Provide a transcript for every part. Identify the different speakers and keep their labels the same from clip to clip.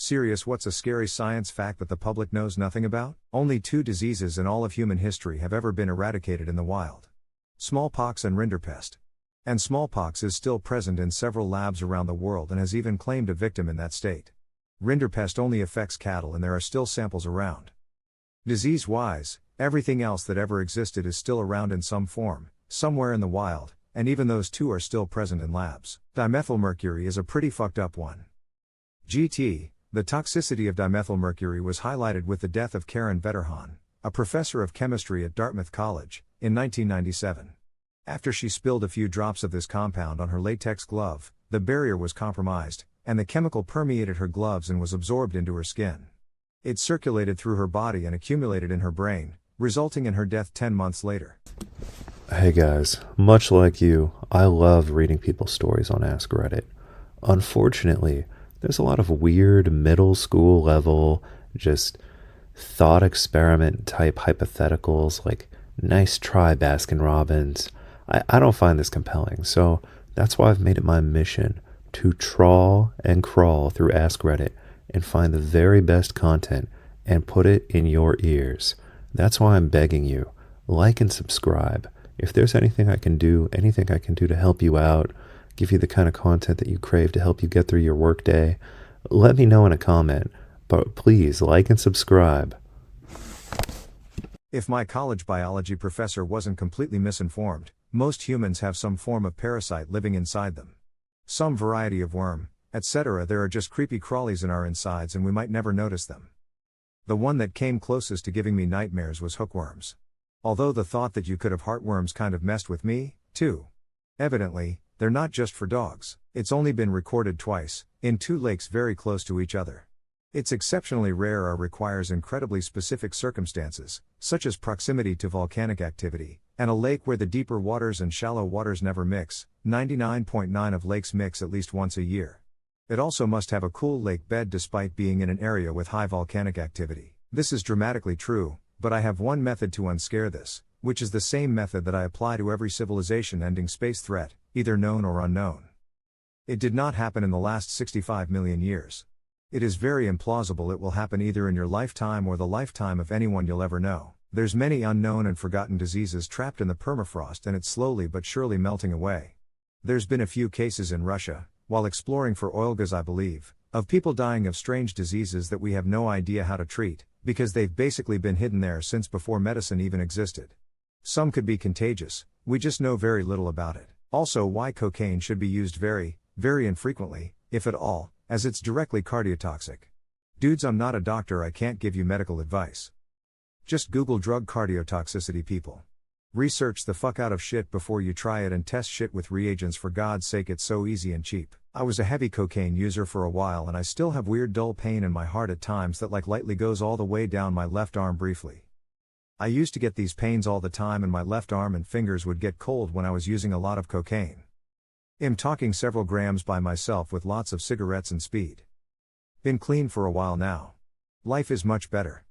Speaker 1: Serious, what's a scary science fact that the public knows nothing about? Only 2 diseases in all of human history have ever been eradicated in the wild. Smallpox and rinderpest. And smallpox is still present in several labs around the world and has even claimed a victim in that state. Rinderpest only affects cattle and there are still samples around. Disease-wise, everything else that ever existed is still around in some form, somewhere in the wild, and even those 2 are still present in labs. Dimethylmercury is a pretty fucked up one. GT. The toxicity of dimethylmercury was highlighted with the death of Karen Vetterhahn, a professor of chemistry at Dartmouth College, in 1997. After she spilled a few drops of this compound on her latex glove, the barrier was compromised, and the chemical permeated her gloves and was absorbed into her skin. It circulated through her body and accumulated in her brain, resulting in her death 10 months later.
Speaker 2: Hey guys, much like you, I love reading people's stories on Ask Reddit. Unfortunately, there's a lot of weird middle school level, just thought experiment type hypotheticals like nice try Baskin Robbins. I don't find this compelling, so that's why I've made it my mission to trawl and crawl through Ask Reddit and find the very best content and put it in your ears. That's why I'm begging you, like and subscribe. If there's anything I can do to help you out, give you the kind of content that you crave to help you get through your workday, let me know in a comment, but please like and subscribe.
Speaker 1: If my college biology professor wasn't completely misinformed, most humans have some form of parasite living inside them. Some variety of worm, etc. There are just creepy crawlies in our insides and we might never notice them. The one that came closest to giving me nightmares was hookworms. Although the thought that you could have heartworms kind of messed with me, too. Evidently, they're not just for dogs. It's only been recorded twice, in 2 lakes very close to each other. It's exceptionally rare or requires incredibly specific circumstances, such as proximity to volcanic activity, and a lake where the deeper waters and shallow waters never mix. 99.9% of lakes mix at least once a year. It also must have a cool lake bed despite being in an area with high volcanic activity. This is dramatically true, but I have one method to unscare this, which is the same method that I apply to every civilization-ending space threat, either known or unknown. It did not happen in the last 65 million years. It is very implausible it will happen either in your lifetime or the lifetime of anyone you'll ever know. There's many unknown and forgotten diseases trapped in the permafrost and it's slowly but surely melting away. There's been a few cases in Russia, while exploring for oil gas I believe, of people dying of strange diseases that we have no idea how to treat, because they've basically been hidden there since before medicine even existed. Some could be contagious, we just know very little about it. Also why cocaine should be used very, very infrequently, if at all, as it's directly cardiotoxic. Dudes, I'm not a doctor, I can't give you medical advice. Just Google drug cardiotoxicity people. Research the fuck out of shit before you try it and test shit with reagents, for God's sake, it's so easy and cheap. I was a heavy cocaine user for a while and I still have weird dull pain in my heart at times that like lightly goes all the way down my left arm briefly. I used to get these pains all the time and my left arm and fingers would get cold when I was using a lot of cocaine. I'm talking several grams by myself with lots of cigarettes and speed. Been clean for a while now. Life is much better.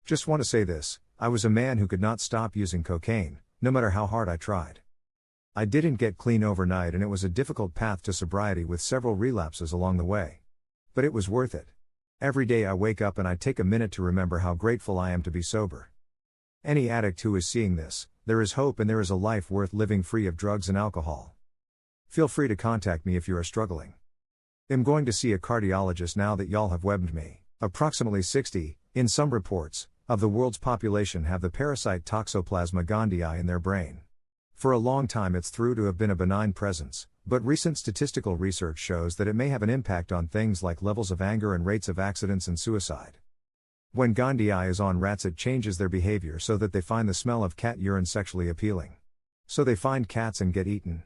Speaker 1: Just want to say this, I was a man who could not stop using cocaine, no matter how hard I tried. I didn't get clean overnight and it was a difficult path to sobriety with several relapses along the way. But it was worth it. Every day I wake up and I take a minute to remember how grateful I am to be sober. Any addict who is seeing this, there is hope and there is a life worth living free of drugs and alcohol. Feel free to contact me if you are struggling. I'm going to see a cardiologist now that y'all have webbed me. Approximately 60, in some reports, of the world's population have the parasite Toxoplasma gondii in their brain. For a long time it's thought to have been a benign presence, but recent statistical research shows that it may have an impact on things like levels of anger and rates of accidents and suicide. When gondii is on rats it changes their behavior so that they find the smell of cat urine sexually appealing. So they find cats and get eaten.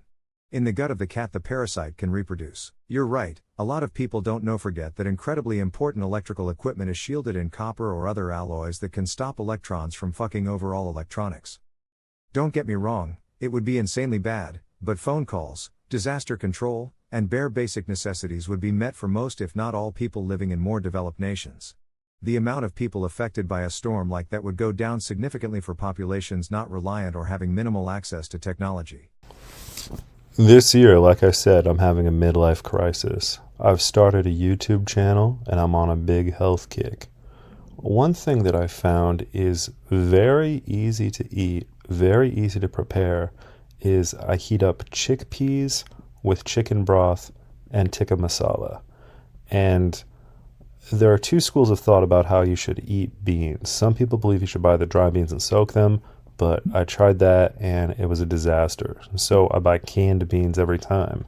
Speaker 1: In the gut of the cat the parasite can reproduce. You're right, a lot of people don't know, forget that incredibly important electrical equipment is shielded in copper or other alloys that can stop electrons from fucking over all electronics. Don't get me wrong, it would be insanely bad, but phone calls, disaster control, and bare basic necessities would be met for most if not all people living in more developed nations. The amount of people affected by a storm like that would go down significantly for populations not reliant or having minimal access to technology.
Speaker 2: This year, like I said, I'm having a midlife crisis. I've started a YouTube channel and I'm on a big health kick. One thing that I found is very easy to eat, very easy to prepare, is I heat up chickpeas with chicken broth and tikka masala. And there are two schools of thought about how you should eat beans. Some people believe you should buy the dry beans and soak them, but I tried that and it was a disaster. So I buy canned beans every time.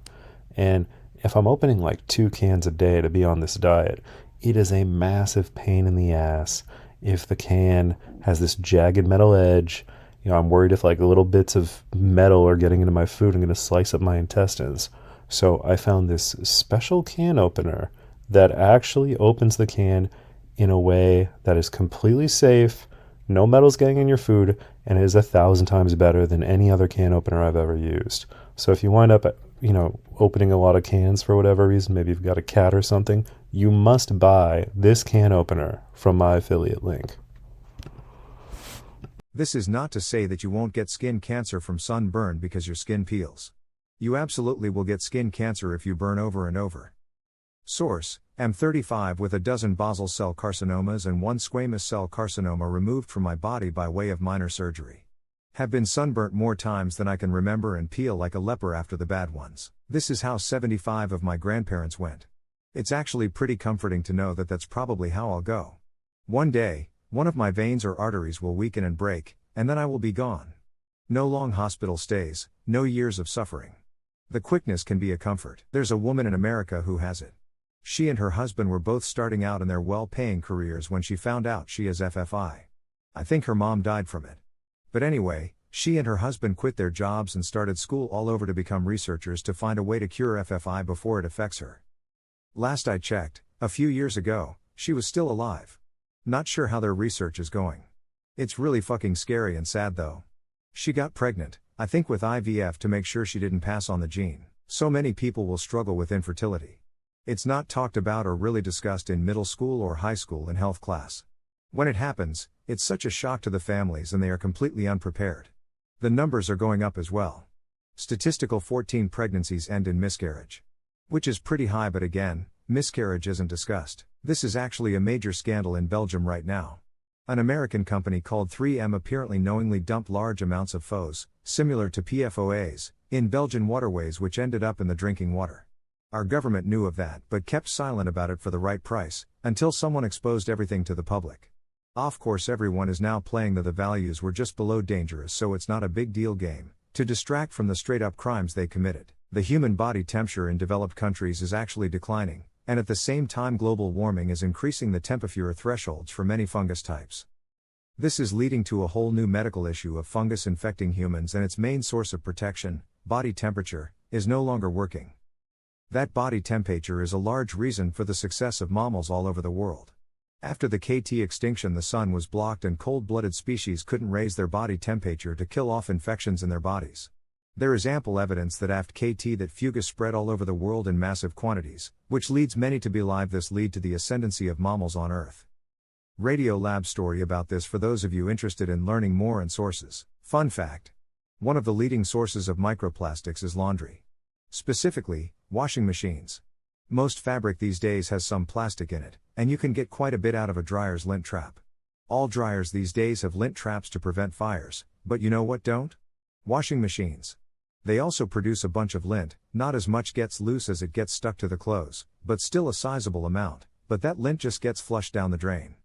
Speaker 2: And if I'm opening like 2 cans a day to be on this diet, it is a massive pain in the ass if the can has this jagged metal edge. I'm worried if like little bits of metal are getting into my food and going to slice up my intestines. So I found this special can opener that actually opens the can in a way that is completely safe, no metal's getting in your food, and is 1,000 times better than any other can opener I've ever used. So if you wind up, opening a lot of cans for whatever reason, maybe you've got a cat or something, you must buy this can opener from my affiliate link.
Speaker 1: This is not to say that you won't get skin cancer from sunburn because your skin peels. You absolutely will get skin cancer if you burn over and over. Source: I'm 35 with a dozen basal cell carcinomas and one squamous cell carcinoma removed from my body by way of minor surgery. Have been sunburnt more times than I can remember and peel like a leper after the bad ones. This is how 75 of my grandparents went. It's actually pretty comforting to know that that's probably how I'll go. One day, one of my veins or arteries will weaken and break, and then I will be gone. No long hospital stays, no years of suffering. The quickness can be a comfort. There's a woman in America who has it. She and her husband were both starting out in their well-paying careers when she found out she has FFI. I think her mom died from it. But anyway, she and her husband quit their jobs and started school all over to become researchers to find a way to cure FFI before it affects her. Last I checked, a few years ago, she was still alive. Not sure how their research is going. It's really fucking scary and sad though. She got pregnant, I think with IVF to make sure she didn't pass on the gene. So many people will struggle with infertility. It's not talked about or really discussed in middle school or high school in health class. When it happens, it's such a shock to the families and they are completely unprepared. The numbers are going up as well. Statistical 14 pregnancies end in miscarriage. Which is pretty high, but again, miscarriage isn't discussed. This is actually a major scandal in Belgium right now. An American company called 3M apparently knowingly dumped large amounts of FOs, similar to PFOAs, in Belgian waterways which ended up in the drinking water. Our government knew of that but kept silent about it for the right price, until someone exposed everything to the public. Of course everyone is now playing the values were just below dangerous, so it's not a big deal game, to distract from the straight up crimes they committed. The human body temperature in developed countries is actually declining, and at the same time global warming is increasing the temperature thresholds for many fungus types. This is leading to a whole new medical issue of fungus infecting humans, and its main source of protection, body temperature, is no longer working. That body temperature is a large reason for the success of mammals all over the world. After the KT extinction, the sun was blocked and cold-blooded species couldn't raise their body temperature to kill off infections in their bodies. There is ample evidence that after KT that fungus spread all over the world in massive quantities, which leads many to believe this lead to the ascendancy of mammals on Earth. Radio Lab story about this for those of you interested in learning more and sources. Fun fact. One of the leading sources of microplastics is laundry. Specifically, washing machines. Most fabric these days has some plastic in it, and you can get quite a bit out of a dryer's lint trap. All dryers these days have lint traps to prevent fires, but you know what don't? Washing machines. They also produce a bunch of lint, not as much gets loose as it gets stuck to the clothes, but still a sizable amount, but that lint just gets flushed down the drain.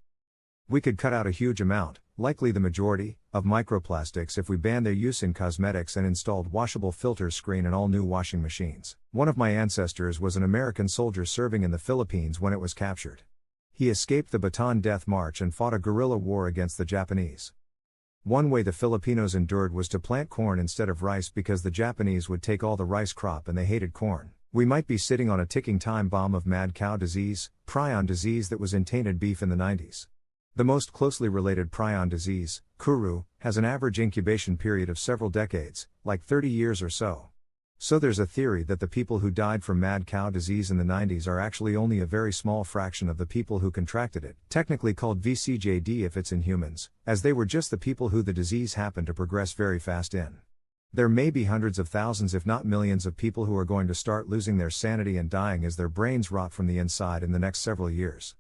Speaker 1: We could cut out a huge amount, likely the majority, of microplastics if we banned their use in cosmetics and installed washable filter screen in all new washing machines. One of my ancestors was an American soldier serving in the Philippines when it was captured. He escaped the Bataan Death March and fought a guerrilla war against the Japanese. One way the Filipinos endured was to plant corn instead of rice because the Japanese would take all the rice crop and they hated corn. We might be sitting on a ticking time bomb of mad cow disease, prion disease that was in tainted beef in the 90s. The most closely related prion disease, Kuru, has an average incubation period of several decades, like 30 years or so. So there's a theory that the people who died from mad cow disease in the 90s are actually only a very small fraction of the people who contracted it, technically called VCJD if it's in humans, as they were just the people who the disease happened to progress very fast in. There may be hundreds of thousands if not millions of people who are going to start losing their sanity and dying as their brains rot from the inside in the next several years.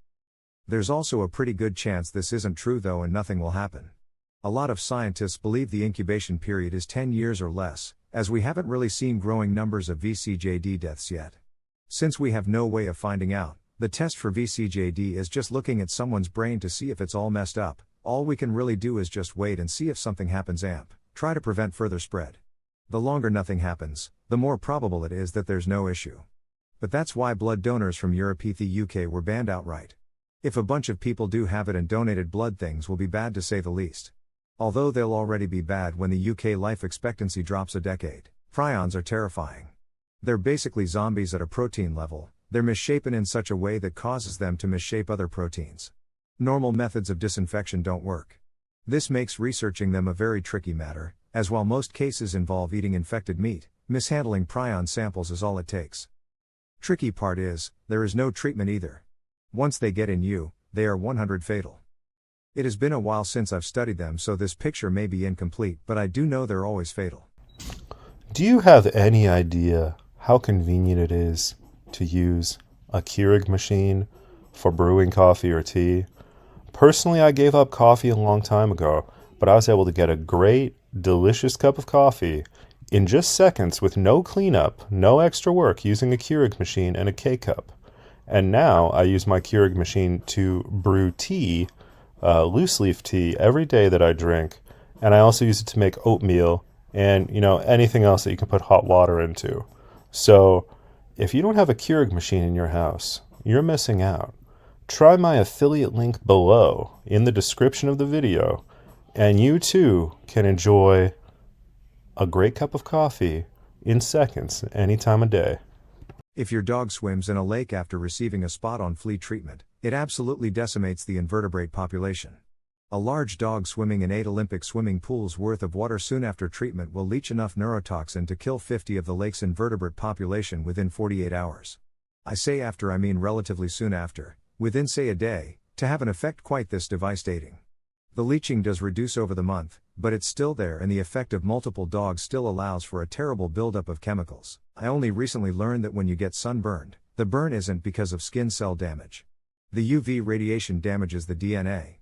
Speaker 1: There's also a pretty good chance this isn't true though and nothing will happen. A lot of scientists believe the incubation period is 10 years or less, as we haven't really seen growing numbers of VCJD deaths yet. Since we have no way of finding out, the test for VCJD is just looking at someone's brain to see if it's all messed up. All we can really do is just wait and see if something happens. Try to prevent further spread. The longer nothing happens, the more probable it is that there's no issue. But that's why blood donors from Europe, the UK were banned outright. If a bunch of people do have it and donated blood, things will be bad to say the least. Although they'll already be bad when the UK life expectancy drops a decade. Prions are terrifying. They're basically zombies at a protein level. They're misshapen in such a way that causes them to misshape other proteins. Normal methods of disinfection don't work. This makes researching them a very tricky matter, as while most cases involve eating infected meat, mishandling prion samples is all it takes. Tricky part is, there is no treatment either. Once they get in you, they are 100% fatal. It has been a while since I've studied them, so this picture may be incomplete, but I do know they're always fatal.
Speaker 2: Do you have any idea how convenient it is to use a Keurig machine for brewing coffee or tea? Personally, I gave up coffee a long time ago, but I was able to get a great, delicious cup of coffee in just seconds with no cleanup, no extra work using a Keurig machine and a K-cup. And now I use my Keurig machine to brew tea, loose leaf tea, every day that I drink. And I also use it to make oatmeal and, anything else that you can put hot water into. So if you don't have a Keurig machine in your house, you're missing out. Try my affiliate link below in the description of the video, and you too can enjoy a great cup of coffee in seconds, any time of day.
Speaker 1: If your dog swims in a lake after receiving a spot-on flea treatment, it absolutely decimates the invertebrate population. A large dog swimming in 8 Olympic swimming pools worth of water soon after treatment will leach enough neurotoxin to kill 50 of the lake's invertebrate population within 48 hours. I say after, I mean relatively soon after, within say a day, to have an effect quite this devastating. The leaching does reduce over the month, but it's still there, and the effect of multiple dogs still allows for a terrible buildup of chemicals. I only recently learned that when you get sunburned, the burn isn't because of skin cell damage. The UV radiation damages the DNA.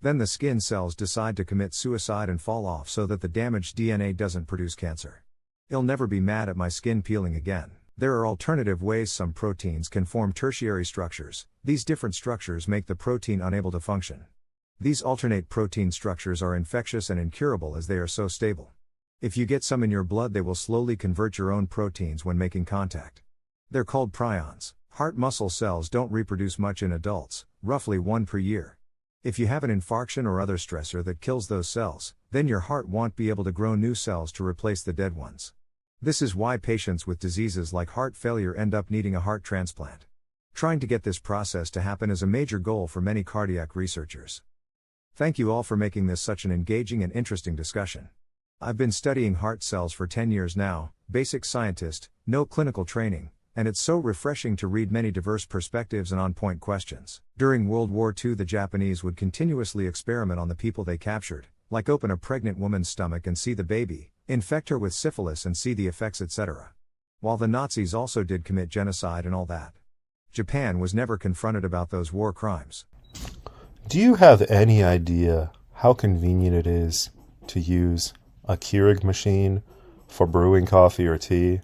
Speaker 1: Then the skin cells decide to commit suicide and fall off so that the damaged DNA doesn't produce cancer. I'll never be mad at my skin peeling again. There are alternative ways some proteins can form tertiary structures. These different structures make the protein unable to function. These alternate protein structures are infectious and incurable as they are so stable. If you get some in your blood, they will slowly convert your own proteins when making contact. They're called prions. Heart muscle cells don't reproduce much in adults, roughly 1 per year. If you have an infarction or other stressor that kills those cells, then your heart won't be able to grow new cells to replace the dead ones. This is why patients with diseases like heart failure end up needing a heart transplant. Trying to get this process to happen is a major goal for many cardiac researchers. Thank you all for making this such an engaging and interesting discussion. I've been studying heart cells for 10 years now, basic scientist, no clinical training, and it's so refreshing to read many diverse perspectives and on-point questions. During World War II, the Japanese would continuously experiment on the people they captured, like open a pregnant woman's stomach and see the baby, infect her with syphilis and see the effects, etc. While the Nazis also did commit genocide and all that. Japan was never confronted about those war crimes.
Speaker 2: Do you have any idea how convenient it is to use a Keurig machine for brewing coffee or tea?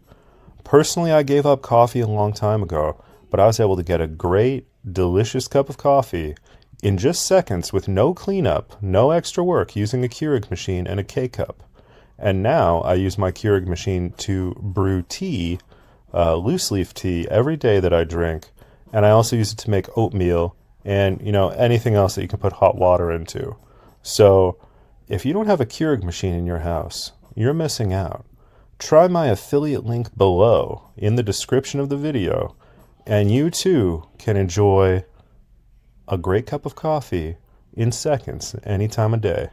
Speaker 2: Personally, I gave up coffee a long time ago, but I was able to get a great, delicious cup of coffee in just seconds with no cleanup, no extra work using a Keurig machine and a K-cup. And now I use my Keurig machine to brew tea, loose leaf tea, every day that I drink. And I also use it to make oatmeal and, anything else that you can put hot water into. So if you don't have a Keurig machine in your house, you're missing out. Try my affiliate link below in the description of the video, and you too can enjoy a great cup of coffee in seconds, any time of day.